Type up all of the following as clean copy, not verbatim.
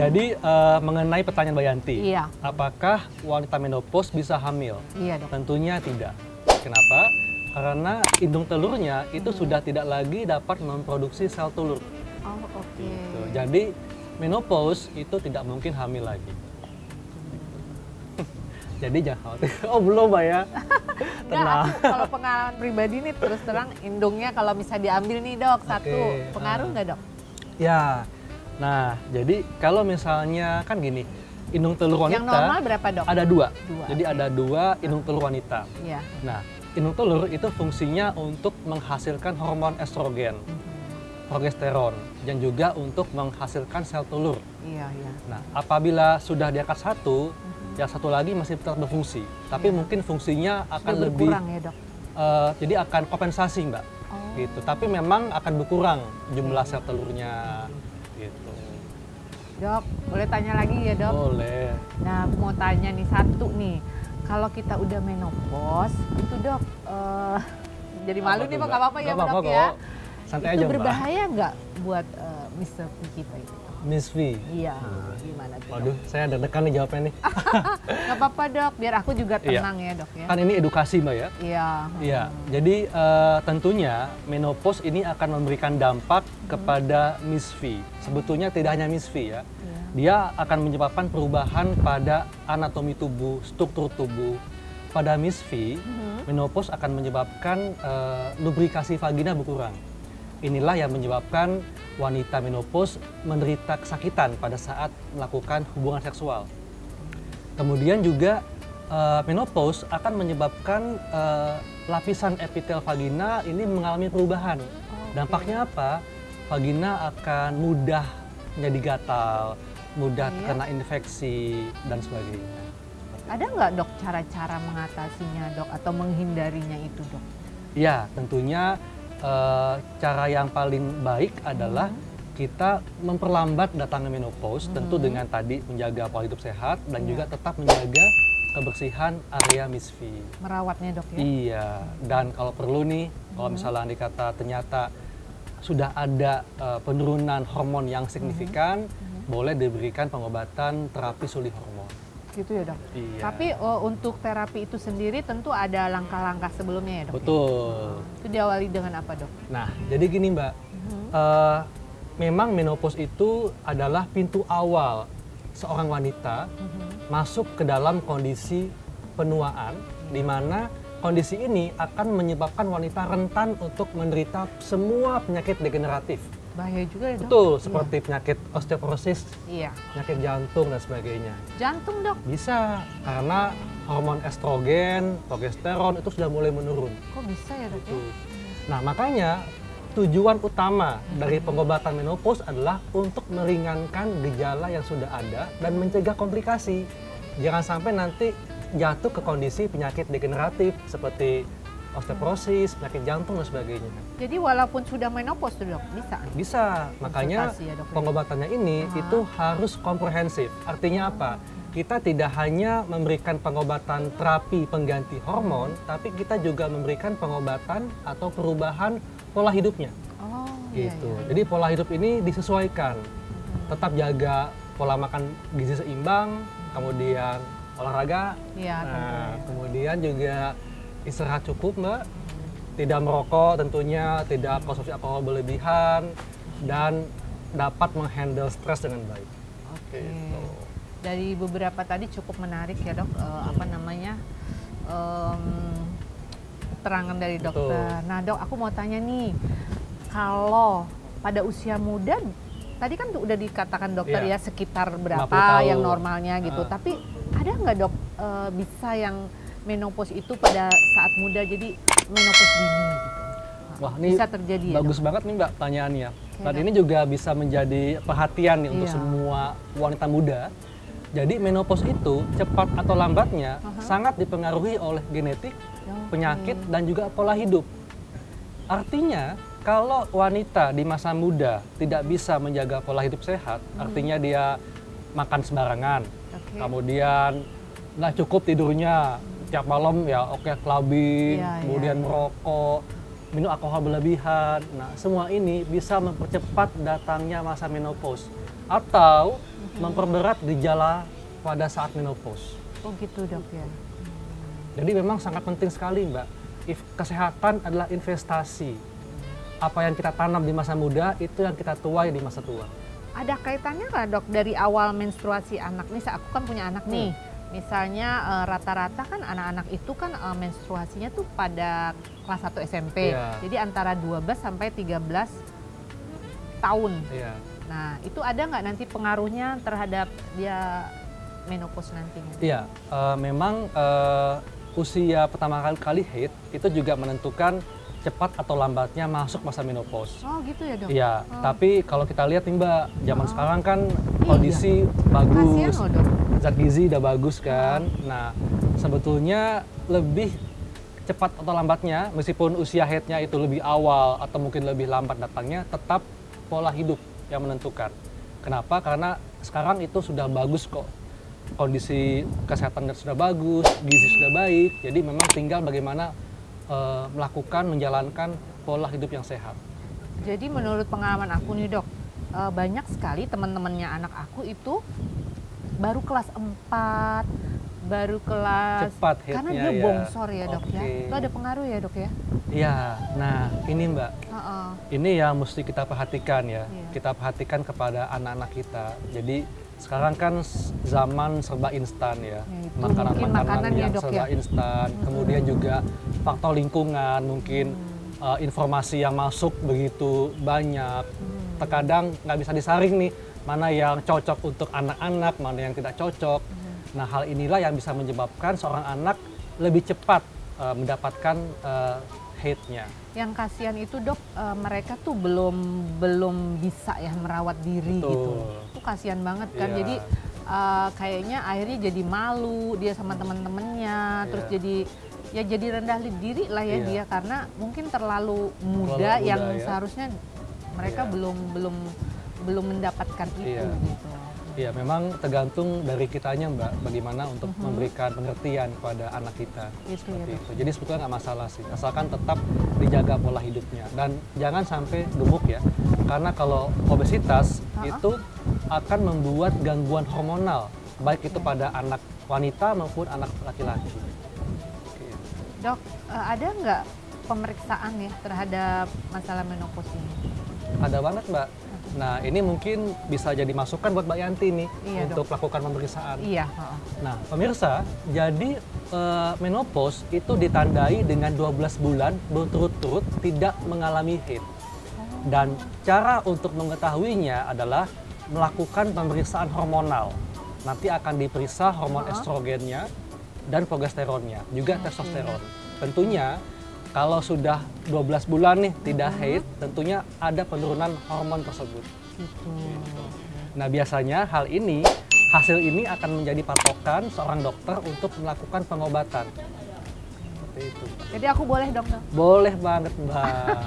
Jadi mengenai pertanyaan Mbak Yanti, Iya. apakah wanita menopause bisa hamil? Iya dok. Tentunya tidak. Kenapa? Karena indung telurnya itu sudah tidak lagi dapat memproduksi sel telur. Oh oke. Gitu. Jadi menopause itu tidak mungkin hamil lagi. Jadi jangan khawatir. Oh belum Mbak ya? Enggak, Tenang. aku kalau pengalaman pribadi nih terus terang indungnya kalau bisa diambil nih dok satu, Oke, pengaruh nggak dok? Ya, nah jadi kalau misalnya kan gini, indung telur wanita Yang normal berapa dok? ada dua. Dua, Jadi oke. ada dua indung telur wanita. Iya. Nah, indung telur itu fungsinya untuk menghasilkan hormon estrogen, progesteron, dan juga untuk menghasilkan sel telur. Iya iya. Nah, apabila sudah di angka satu, yang satu lagi masih tetap berfungsi, tapi mungkin fungsinya akan Sudah lebih, berkurang ya dok? jadi akan kompensasi Mbak, Oh. gitu. Tapi memang akan berkurang jumlah sel telurnya, gitu. Dok, boleh tanya lagi ya dok? Boleh. Nah, aku mau tanya nih satu nih. Kalau kita udah menopause, itu dok, jadi malu nih, Apa tuh, Pak, Mbak? nggak apa-apa ya, Nggak Dok apa-apa ya. kok. Santai Itu aja, Mbak. berbahaya nggak buat Mr. P kita itu? Miss V. Iya, gimana tuh? Waduh, saya deg-degan nih jawabnya nih. Nggak apa-apa dok, biar aku juga Iya. tenang ya dok ya. Kan ini edukasi Mbak ya. Iya. Iya, jadi tentunya menopause ini akan memberikan dampak kepada Miss V. Sebetulnya tidak hanya Miss V ya, Iya. dia akan menyebabkan perubahan pada anatomi tubuh, struktur tubuh. Pada Miss V, menopause akan menyebabkan lubrikasi vagina berkurang. Inilah yang menyebabkan wanita menopause menderita kesakitan pada saat melakukan hubungan seksual. Kemudian juga menopause akan menyebabkan lapisan epitel vagina ini mengalami perubahan. Dampaknya apa? Vagina akan mudah menjadi gatal, mudah terkena infeksi dan sebagainya. Ada nggak dok cara-cara mengatasinya dok atau menghindarinya itu dok? Ya, tentunya cara yang paling baik adalah kita memperlambat datangnya menopause, tentu dengan tadi menjaga pola hidup sehat dan juga tetap menjaga kebersihan area Miss V. Merawatnya dok ya? Iya, dan kalau perlu nih, kalau misalnya dikata ternyata sudah ada penurunan hormon yang signifikan, boleh diberikan pengobatan terapi sulih hormon. Gitu ya dok? Iya. Tapi untuk terapi itu sendiri tentu ada langkah-langkah sebelumnya ya dok? Betul. Itu diawali dengan apa dok? Nah, jadi gini Mbak, memang menopause itu adalah pintu awal seorang wanita masuk ke dalam kondisi penuaan, di mana kondisi ini akan menyebabkan wanita rentan untuk menderita semua penyakit degeneratif. Bahaya juga ya dok? Betul, seperti penyakit osteoporosis, Iya. penyakit jantung dan sebagainya. Jantung dok? Bisa, karena hormon estrogen, progesteron itu sudah mulai menurun. Kok bisa ya dok? Ya? Nah, makanya tujuan utama dari pengobatan menopause adalah untuk meringankan gejala yang sudah ada dan mencegah komplikasi. Jangan sampai nanti jatuh ke kondisi penyakit degeneratif seperti osteoporosis, penyakit jantung dan sebagainya. Jadi walaupun sudah menopause tuh dok, bisa? Bisa, makanya Konsultasi ya, dok, ya? pengobatannya ini itu harus komprehensif. Artinya apa? Kita tidak hanya memberikan pengobatan terapi pengganti hormon, tapi kita juga memberikan pengobatan atau perubahan pola hidupnya. Oh, Gitu. iya. Jadi pola hidup ini disesuaikan. Tetap jaga pola makan gizi seimbang, kemudian olahraga. Iya, Nah, kemudian juga istirahat cukup, Mbak. Tidak merokok tentunya, tidak konsumsi alkohol berlebihan, dan dapat menghandle stres dengan baik. Oke. Gitu. Dari beberapa tadi cukup menarik ya dok, apa namanya, keterangan dari dokter. Nah dok, aku mau tanya nih, kalau pada usia muda, tadi kan udah dikatakan dokter Iya. ya sekitar 50 berapa tahun. yang normalnya gitu. Tapi ada nggak dok bisa yang menopause itu pada saat muda jadi menopause dini gitu? Wah, ini Bisa terjadi ya bagus dok? banget nih Mbak pertanyaannya. Dan Dok. ini juga bisa menjadi perhatian nih untuk Iya. semua wanita muda. Jadi menopause itu cepat atau lambatnya sangat dipengaruhi oleh genetik, penyakit, dan juga pola hidup. Artinya kalau wanita di masa muda tidak bisa menjaga pola hidup sehat, artinya dia makan sembarangan, Oke. kemudian nggak cukup tidurnya, tiap malam ya oke clubbing, Iya, kemudian iya. merokok, minum alkohol berlebihan. Nah, semua ini bisa mempercepat datangnya masa menopause. Atau memperberat gejala pada saat menopause. Oh gitu dok ya. Jadi memang sangat penting sekali Mbak. Kesehatan adalah investasi. Apa yang kita tanam di masa muda itu yang kita tuai di masa tua. Ada kaitannya nggak dok dari awal menstruasi anak nih? Aku kan punya anak nih. Misalnya rata-rata kan anak-anak itu kan menstruasinya tuh pada kelas 1 SMP. Iya. Jadi antara 12 sampai 13 tahun. Iya. Nah itu ada nggak nanti pengaruhnya terhadap dia menopause nantinya? Iya, memang usia pertama kali haid itu juga menentukan cepat atau lambatnya masuk masa menopause. Oh gitu ya dok? Iya, tapi kalau kita lihat nih Mbak, zaman sekarang kan Iya. kondisi bagus, Kasian loh dok. zat gizi udah bagus kan. Nah, sebetulnya lebih cepat atau lambatnya, meskipun usia haidnya itu lebih awal atau mungkin lebih lambat datangnya, tetap pola hidup yang menentukan. Kenapa? Karena sekarang itu sudah bagus kok. Kondisi kesehatan sudah bagus, gizi sudah baik, jadi memang tinggal bagaimana melakukan, menjalankan pola hidup yang sehat. Jadi menurut pengalaman aku nih dok, banyak sekali teman-temannya anak aku itu baru kelas 4, baru kelas... Cepat Karena haidnya dia ya. bongsor ya dok ya. Oke. Itu ada pengaruh ya dok ya? Iya, nah ini Mbak, Heeh. ini yang mesti kita perhatikan ya. Iya. Kita perhatikan kepada anak-anak kita. Jadi sekarang kan zaman serba instan ya. itu Makanan-makanan mungkin makanan ya, yang Dok, serba ya? instan. Kemudian juga faktor lingkungan, mungkin informasi yang masuk begitu banyak. Terkadang nggak bisa disaring nih, mana yang cocok untuk anak-anak, mana yang tidak cocok. Nah hal inilah yang bisa menyebabkan seorang anak lebih cepat mendapatkan haidnya. Yang kasihan itu dok, mereka tuh belum bisa ya merawat diri Betul. gitu. Itu kasihan banget kan. Iya. Jadi kayaknya akhirnya jadi malu dia sama teman-temannya, terus Iya. jadi rendah diri lah ya Iya. dia karena mungkin terlalu muda yang ya. seharusnya mereka Iya. belum mendapatkan itu Iya. gitu. Iya, memang tergantung dari kitanya Mbak, bagaimana untuk memberikan pengertian kepada anak kita. Gitu Seperti ya, itu. Jadi sebetulnya nggak masalah sih, asalkan tetap dijaga pola hidupnya. Dan jangan sampai gemuk ya, karena kalau obesitas itu akan membuat gangguan hormonal, baik itu pada anak wanita maupun anak laki-laki. Gitu. Dok, ada nggak pemeriksaan ya terhadap masalah menopause ini? Ada banget Mbak. Nah ini mungkin bisa jadi masukan buat Mbak Yanti nih Iya, untuk melakukan pemeriksaan. Iya. Nah, pemirsa, jadi menopause itu ditandai dengan 12 bulan berturut-turut tidak mengalami haid. Dan cara untuk mengetahuinya adalah melakukan pemeriksaan hormonal. Nanti akan diperiksa hormon estrogennya dan progesteronnya, juga testosteron. Tentunya kalau sudah 12 bulan nih tidak haid, tentunya ada penurunan hormon tersebut. Gitu. Nah biasanya hasil ini akan menjadi patokan seorang dokter untuk melakukan pengobatan. Seperti itu. Jadi aku boleh dok? Boleh banget Mbak.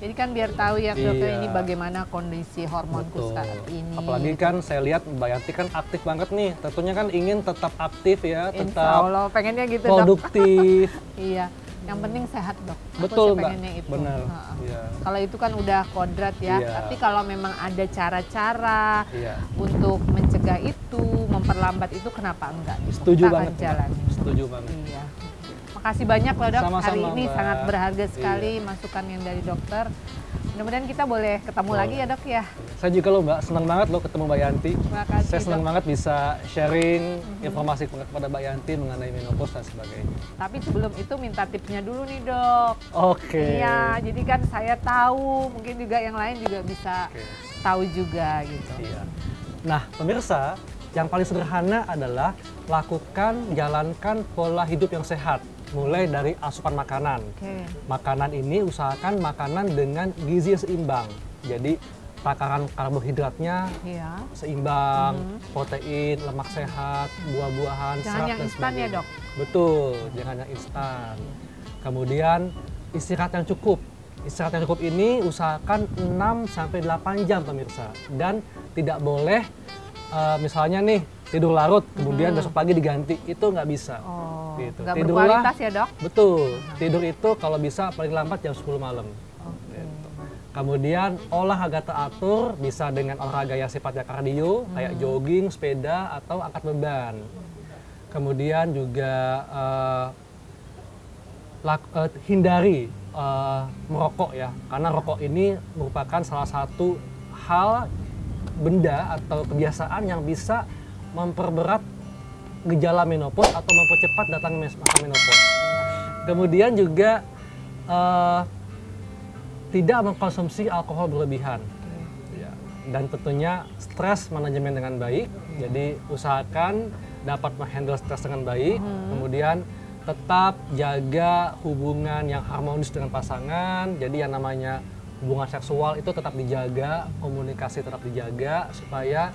Jadi kan biar tahu ya dokter Iya. ini bagaimana kondisi hormonku saat ini. Apalagi kan saya lihat Mbak Yanti kan aktif banget nih. Tentunya kan ingin tetap aktif ya, Insya tetap Allah pengennya gitu dok. produktif. Iya. Yang penting sehat dok. Aku Betul sih Mbak, pengennya itu. benar. Ha-ha. Iya. Kalau itu kan udah kodrat ya. Iya. Tapi kalau memang ada cara-cara Iya. untuk mencegah itu, memperlambat itu, kenapa enggak? Setuju Kita akan banget Mbak. jalani. Setuju banget. Iya. Makasih banyak loh dok. Sama-sama, Hari ini Mbak. sangat berharga sekali Iya. masukan yang dari dokter. Mudah-mudahan kita boleh ketemu lagi ya dok ya. Saya juga loh Mbak, senang banget loh ketemu Mbak Yanti. Terima kasih, Saya senang Dok. banget bisa sharing informasi kepada Mbak Yanti mengenai menopause dan sebagainya. Tapi sebelum itu minta tipsnya dulu nih dok. Oke. Iya, jadi kan saya tahu, mungkin juga yang lain juga bisa Oke. tahu juga gitu. Iya. Nah, pemirsa, yang paling sederhana adalah jalankan pola hidup yang sehat. Mulai dari asupan makanan. Oke. Makanan ini usahakan makanan dengan gizi seimbang. Jadi takaran karbohidratnya Iya. seimbang, protein, lemak sehat, buah-buahan, Jangan serat yang dan instan ya, sebagainya. Dok? Betul, jangan yang instan. Kemudian istirahat yang cukup. Istirahat yang cukup ini usahakan 6 sampai 8 jam pemirsa. Dan tidak boleh misalnya nih tidur larut kemudian besok pagi diganti, itu nggak bisa. Oh, Gitu. nggak Tidurlah- berkualitas ya dok? Betul, tidur itu kalau bisa paling lambat jam 10 malam. Oke. Gitu. Kemudian olahraga teratur bisa dengan olahraga yang sifatnya kardio, kayak jogging, sepeda, atau angkat beban. Kemudian juga hindari merokok ya, karena rokok ini merupakan salah satu hal, benda atau kebiasaan yang bisa memperberat gejala menopause atau mempercepat datang masa menopause. Kemudian juga tidak mengkonsumsi alkohol berlebihan. Ya. Dan tentunya stres manajemen dengan baik. Jadi usahakan dapat menghandle stres dengan baik. Kemudian tetap jaga hubungan yang harmonis dengan pasangan. Jadi yang namanya hubungan seksual itu tetap dijaga, komunikasi tetap dijaga supaya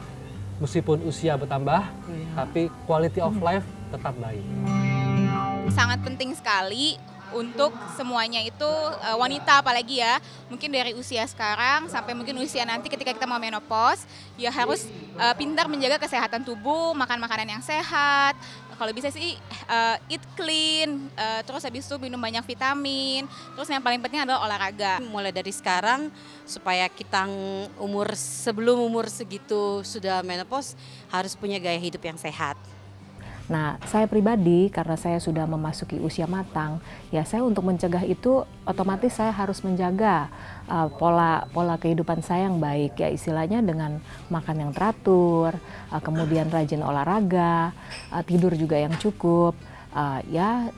meskipun usia bertambah, tapi quality of life tetap baik. Sangat penting sekali untuk semuanya itu, wanita apalagi ya, mungkin dari usia sekarang sampai mungkin usia nanti ketika kita mau menopause, ya harus pintar menjaga kesehatan tubuh, makan makanan yang sehat, kalau bisa sih eat clean, terus habis itu minum banyak vitamin, terus yang paling penting adalah olahraga. Mulai dari sekarang supaya kita sebelum umur segitu sudah menopause harus punya gaya hidup yang sehat. Nah, saya pribadi karena saya sudah memasuki usia matang, ya saya untuk mencegah itu otomatis saya harus menjaga pola kehidupan saya yang baik, ya istilahnya dengan makan yang teratur, kemudian rajin olahraga, tidur juga yang cukup, ya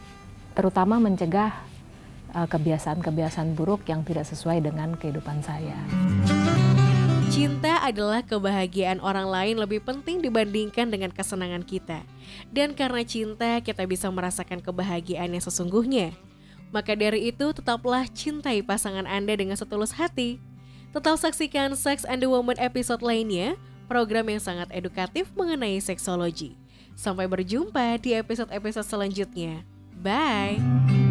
terutama mencegah kebiasaan-kebiasaan buruk yang tidak sesuai dengan kehidupan saya. Cinta adalah kebahagiaan orang lain lebih penting dibandingkan dengan kesenangan kita. Dan karena cinta, kita bisa merasakan kebahagiaan yang sesungguhnya. Maka dari itu, tetaplah cintai pasangan Anda dengan setulus hati. Tetap saksikan Sex and the Woman episode lainnya, program yang sangat edukatif mengenai seksologi. Sampai berjumpa di episode-episode selanjutnya. Bye!